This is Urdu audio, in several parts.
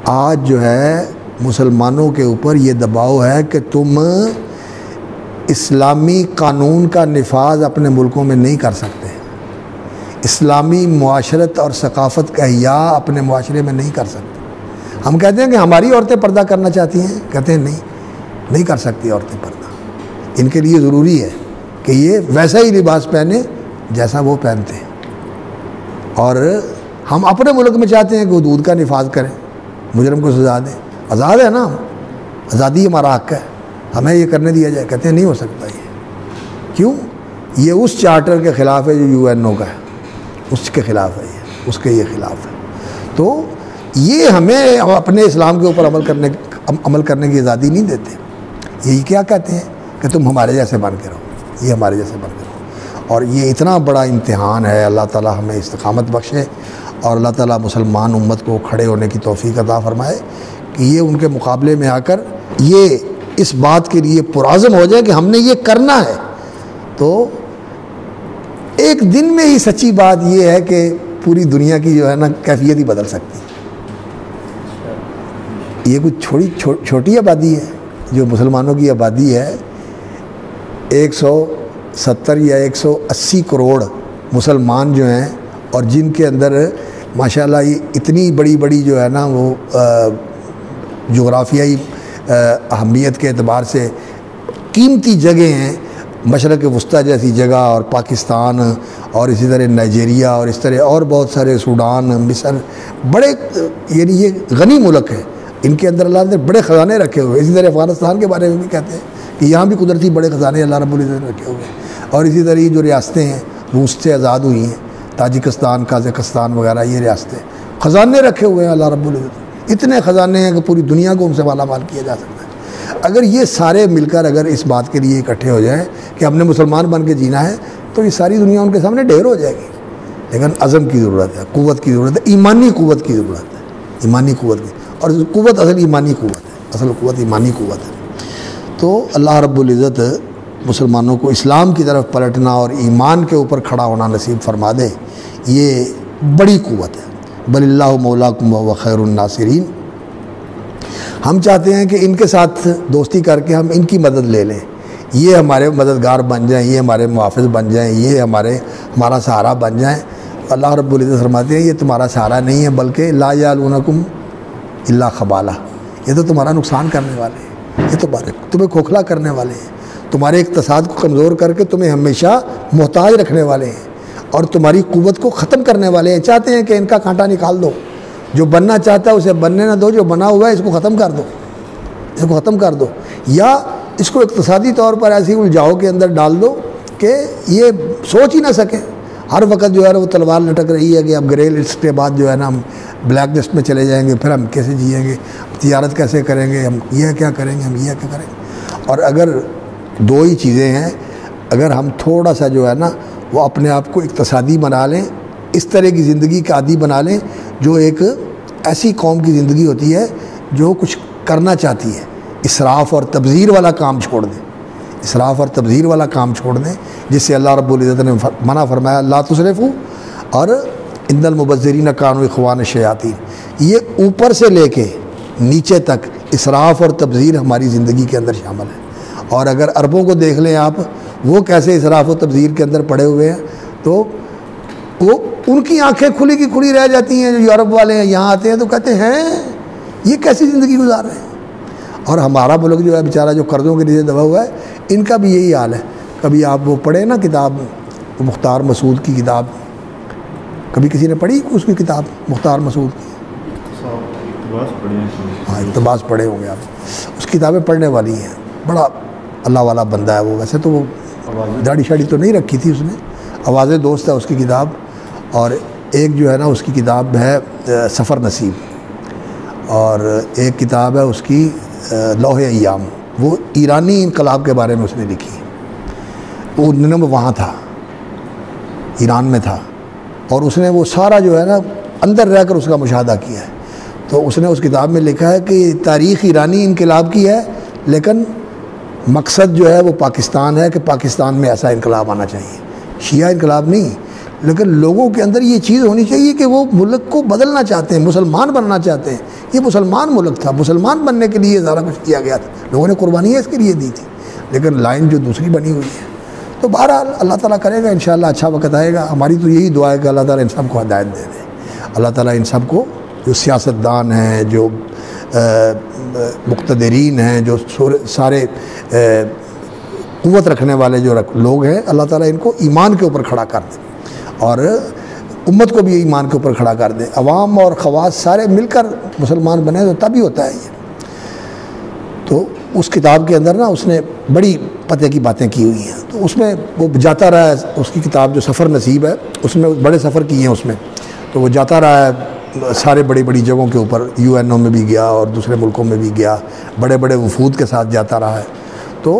آج جو ہے مسلمانوں کے اوپر یہ دباؤ ہے کہ تم اسلامی قانون کا نفاذ اپنے ملکوں میں نہیں کر سکتے، اسلامی معاشرت اور ثقافت کا احیاء اپنے معاشرے میں نہیں کر سکتے۔ ہم کہتے ہیں کہ ہماری عورتیں پردہ کرنا چاہتی ہیں، کہتے ہیں نہیں کر سکتی عورتیں پردہ، ان کے لیے ضروری ہے کہ یہ ویسا ہی لباس پہنے جیسا وہ پہنتے ہیں۔ اور ہم اپنے ملک میں چاہتے ہیں کہ حدود کا نفاذ کریں، مجرم کو سزا دیں، آزاد ہے نا، آزادی ہمارا حق ہے، ہمیں یہ کرنے دیا جائے، کہتے ہیں نہیں ہو سکتا یہ۔ کیوں؟ یہ اس چارٹر کے خلاف ہے جو UN کا ہے، اس کے خلاف ہے، یہ اس کے یہ خلاف ہے۔ تو یہ ہمیں اپنے اسلام کے اوپر عمل کرنے کی آزادی نہیں دیتے۔ یہی کیا کہتے ہیں کہ تم ہمارے جیسے بن کے رہو، یہ ہمارے جیسے بن کے رہو۔ اور یہ اتنا بڑا امتحان ہے، اللہ تعالیٰ ہمیں استقامت بخشے اور اللہ تعالیٰ مسلمان امت کو کھڑے ہونے کی توفیق عطا فرمائے کہ یہ ان کے مقابلے میں آ کر یہ اس بات کے لیے پرعزم ہو جائے کہ ہم نے یہ کرنا ہے۔ تو ایک دن میں ہی سچی بات یہ ہے کہ پوری دنیا کی جو ہے نا کیفیت ہی بدل سکتی ہے۔ یہ کچھ چھوٹی آبادی ہے جو مسلمانوں کی آبادی ہے، 170 یا 180 کروڑ مسلمان جو ہیں، اور جن کے اندر ماشاءاللہ یہ اتنی بڑی بڑی جو ہے نا وہ جغرافیائی اہمیت کے اعتبار سے قیمتی جگہیں ہیں، مشرق وسطیٰ جیسی جگہ اور پاکستان اور اسی طرح نائجیریا اور اس طرح اور بہت سارے سوڈان، مصر، بڑے یعنی یہ غنی ملک ہے، ان کے اندر اللہ نے بڑے خزانے رکھے ہوئے۔ اسی طرح افغانستان کے بارے میں بھی کہتے ہیں کہ یہاں بھی قدرتی بڑے خزانے اللہ رب العزت نے رکھے ہوئے ہیں۔ اور اسی طرح یہ جو ریاستیں ہیں روس سے آزاد ہوئی ہیں، تاجکستان، قازقستان وغیرہ، یہ ریاستیں خزانے رکھے ہوئے ہیں اللہ رب العزت، اتنے خزانے ہیں کہ پوری دنیا کو ان سے مالا مال کیا جا سکتا ہے۔ اگر یہ سارے مل کر اگر اس بات کے لیے اکٹھے ہو جائیں کہ ہم نے مسلمان بن کے جینا ہے تو یہ ساری دنیا ان کے سامنے ڈھیر ہو جائے گی۔ لیکن عزم کی ضرورت ہے، قوت کی ضرورت ہے، ایمانی قوت کی ضرورت ہے، ایمانی قوت کی، اور قوت اصل ایمانی قوت ہے، اصل قوت ایمانی قوت ہے۔ تو اللہ رب العزت مسلمانوں کو اسلام کی طرف پلٹنا اور ایمان کے اوپر کھڑا ہونا نصیب فرما دے، یہ بڑی قوت ہے۔ بل اللہ مولاکم وہو خیر الناصرین۔ ہم چاہتے ہیں کہ ان کے ساتھ دوستی کر کے ہم ان کی مدد لے لیں، یہ ہمارے مددگار بن جائیں، یہ ہمارے محافظ بن جائیں، یہ ہمارا سہارا بن جائیں۔ اللہ رب العزت فرماتے ہیں یہ تمہارا سہارا نہیں ہے، بلکہ لا یعلونکم الا خبالہ، یہ تو تمہارا نقصان کرنے والے ہیں، یہ تمہیں کھوکھلا کرنے والے ہیں، تمہارے اقتصاد کو کمزور کر کے تمہیں ہمیشہ محتاج رکھنے والے ہیں اور تمہاری قوت کو ختم کرنے والے ہیں۔ چاہتے ہیں کہ ان کا کانٹا نکال دو، جو بننا چاہتا ہے اسے بننے نہ دو، جو بنا ہوا ہے اس کو ختم کر دو، اس کو ختم کر دو، یا اس کو اقتصادی طور پر ایسی الجھاؤ کے اندر ڈال دو کہ یہ سوچ ہی نہ سکے۔ ہر وقت جو ہے نا وہ تلوار لٹک رہی ہے کہ اب گرے لسٹ کے بعد جو ہے نا ہم بلیک لسٹ میں چلے جائیں گے، پھر ہم کیسے جئیں گے، تجارت کیسے کریں گے، ہم یہ کیا کریں گے، ہم یہ کیا کریں گے۔ اور اگر دو ہی چیزیں ہیں، اگر ہم تھوڑا سا جو ہے نا وہ اپنے آپ کو اقتصادی بنا لیں، اس طرح کی زندگی کا عادی بنا لیں جو ایک ایسی قوم کی زندگی ہوتی ہے جو کچھ کرنا چاہتی ہے، اسراف اور تبذیر والا کام چھوڑ دیں، اسراف اور تبذیر والا کام چھوڑ دیں، جس سے اللہ رب العزت نے منع فرمایا لا تسرفوا، اور ان المبذرین کانوا اخوان الشیاطین۔ یہ اوپر سے لے کے نیچے تک اسراف اور تبذیر ہماری زندگی کے اندر شامل ہے۔ اور اگر عربوں کو دیکھ لیں آپ، وہ کیسے اسراف و تبذیر کے اندر پڑے ہوئے ہیں، تو وہ ان کی آنکھیں کھلی کی کھلی رہ جاتی ہیں۔ جو یورپ والے ہیں یہاں آتے ہیں تو کہتے ہیں یہ کیسی زندگی گزار رہے ہیں۔ اور ہمارا ملک جو ہے بیچارہ جو قرضوں کے نیچے دبا ہوا ہے، ان کا بھی یہی حال ہے۔ کبھی آپ وہ پڑھیں نا کتاب مختار مسعود کی کتاب، کبھی کسی نے پڑھی اس کی کتاب مختار مسعود کی؟ ہاں اقتباس پڑھے ہوں گے آپ، اس کتابیں پڑھنے والی ہیں، بڑا اللہ والا بندہ ہے وہ۔ ویسے تو وہ داڑھی شاڑی تو نہیں رکھی تھی اس نے، آواز دوست ہے اس کی کتاب، اور ایک جو ہے نا اس کی کتاب ہے سفر نصیب، اور ایک کتاب ہے اس کی لوح ایام، وہ ایرانی انقلاب کے بارے میں اس نے لکھی۔ وہ ان دنوں میں وہاں تھا، ایران میں تھا، اور اس نے وہ سارا جو ہے نا اندر رہ کر اس کا مشاہدہ کیا ہے۔ تو اس نے اس کتاب میں لکھا ہے کہ تاریخ ایرانی انقلاب کی ہے، لیکن مقصد جو ہے وہ پاکستان ہے، کہ پاکستان میں ایسا انقلاب آنا چاہیے، شیعہ انقلاب نہیں، لیکن لوگوں کے اندر یہ چیز ہونی چاہیے کہ وہ ملک کو بدلنا چاہتے ہیں، مسلمان بننا چاہتے ہیں۔ یہ مسلمان ملک تھا، مسلمان بننے کے لیے سارا کچھ کیا گیا تھا، لوگوں نے قربانیاں اس کے لیے دی تھی، لیکن لائن جو دوسری بنی ہوئی ہے. تو بہرحال اللہ تعالیٰ کرے گا انشاءاللہ، اچھا وقت آئے گا. ہماری تو یہی دعا ہے کہ اللہ تعالیٰ ان سب کو ہدایت دے دے. اللہ تعالیٰ ان سب کو، جو سیاستدان ہیں، جو مقتدرین ہیں، جو سارے قوت رکھنے والے جو لوگ ہیں، اللہ تعالیٰ ان کو ایمان کے اوپر کھڑا کر دے اور امت کو بھی ایمان کے اوپر کھڑا کر دے. عوام اور خواص سارے مل کر مسلمان بنے تو تبھی ہوتا ہے یہ. تو اس کتاب کے اندر نا اس نے بڑی پتے کی باتیں کی ہوئی ہیں. تو اس میں وہ جاتا رہا ہے، اس کی کتاب جو سفر نصیب ہے اس میں بڑے سفر کیے ہیں اس میں. تو وہ جاتا رہا ہے سارے بڑی بڑی جگہوں کے اوپر، UN میں بھی گیا اور دوسرے ملکوں میں بھی گیا، بڑے بڑے وفود کے ساتھ جاتا رہا ہے. تو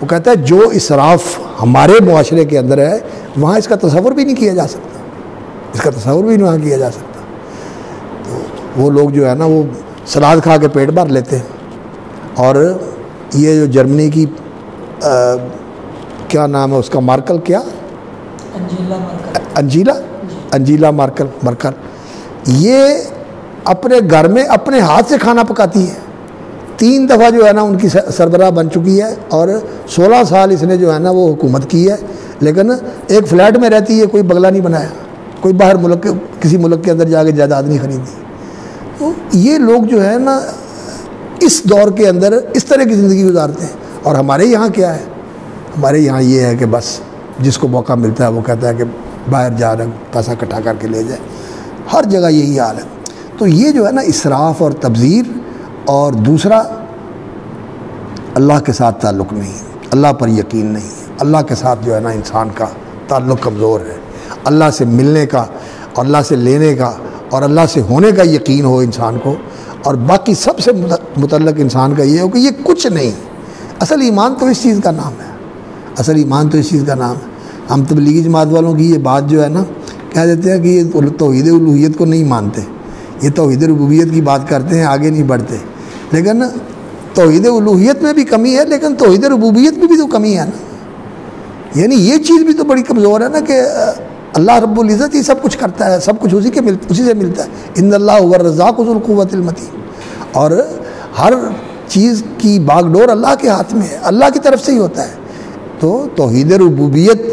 وہ کہتا ہے جو اسراف ہمارے معاشرے کے اندر ہے وہاں اس کا تصور بھی نہیں کیا جا سکتا، اس کا تصور بھی نہیں کیا جا سکتا. تو وہ لوگ جو ہے نا وہ سلاد کھا کے پیٹ بھر لیتے ہیں. اور یہ جو جرمنی کی کیا نام ہے اس کا، مارکل، کیا انجیلا مارکل، یہ اپنے گھر میں اپنے ہاتھ سے کھانا پکاتی ہے. 3 دفعہ جو ہے نا ان کی سربراہ بن چکی ہے اور 16 سال اس نے جو ہے نا وہ حکومت کی ہے، لیکن ایک فلیٹ میں رہتی ہے، کوئی بنگلہ نہیں بنایا، کوئی باہر ملک کسی ملک کے اندر جا کے جائیداد نہیں خریدی. تو یہ لوگ جو ہے نا اس دور کے اندر اس طرح کی زندگی گزارتے ہیں. اور ہمارے یہاں کیا ہے؟ ہمارے یہاں یہ ہے کہ بس جس کو موقع ملتا ہے وہ کہتا ہے کہ باہر جا رہا پیسہ اکٹھا کر کے لے جائے. ہر جگہ یہی حال ہے. تو یہ جو ہے نا اسراف اور تبذیر، اور دوسرا اللہ کے ساتھ تعلق نہیں، اللہ پر یقین نہیں. اللہ کے ساتھ جو ہے نا انسان کا تعلق کمزور ہے. اللہ سے ملنے کا، اللہ سے لینے کا اور اللہ سے ہونے کا یقین ہو انسان کو، اور باقی سب سے متعلق انسان کا یہ ہو کہ یہ کچھ نہیں. اصل ایمان تو اس چیز کا نام ہے، اصل ایمان تو اس چیز کا نام ہے. ہم تبلیغی جماعت والوں کی یہ بات جو ہے نا کہہ دیتے ہیں کہ یہ توحید الوہیت کو نہیں مانتے، یہ توحید ربوبیت کی بات کرتے ہیں، آگے نہیں بڑھتے. لیکن توحید الوہیت میں بھی کمی ہے، لیکن توحید ربوبیت میں بھی تو کمی ہے نا. یعنی یہ چیز بھی تو بڑی کمزور ہے نا کہ اللہ رب العزت ہی سب کچھ کرتا ہے، سب کچھ اسی سے ملتا ہے. ان اللہ هو الرزاق ذو القوۃ المتین. اور ہر چیز کی باغ ڈور اللہ کے ہاتھ میں ہے، اللہ کی طرف سے ہی ہوتا ہے. تو توحید ربوبیت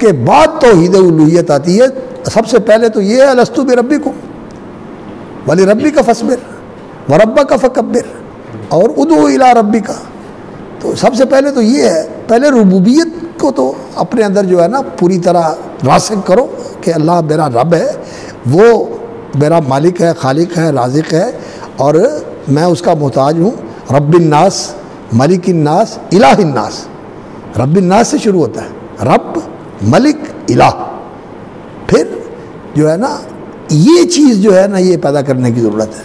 کے بعد توحید الوہیت آتی ہے. سب سے پہلے تو یہ ہے الستو بربکم ولربک فاصبر وربک فکبر اور ادعو الی ربک. تو سب سے پہلے تو یہ ہے، پہلے ربوبیت کو تو اپنے اندر جو ہے نا پوری طرح راسخ کرو کہ اللہ میرا رب ہے، وہ میرا مالک ہے، خالق ہے، رازق ہے، اور میں اس کا محتاج ہوں. رب الناس، ملک الناس، الہ الناس. رب الناس سے شروع ہوتا ہے، رب، ملک، الہ. پھر جو ہے نا یہ چیز جو ہے نا یہ پیدا کرنے کی ضرورت ہے.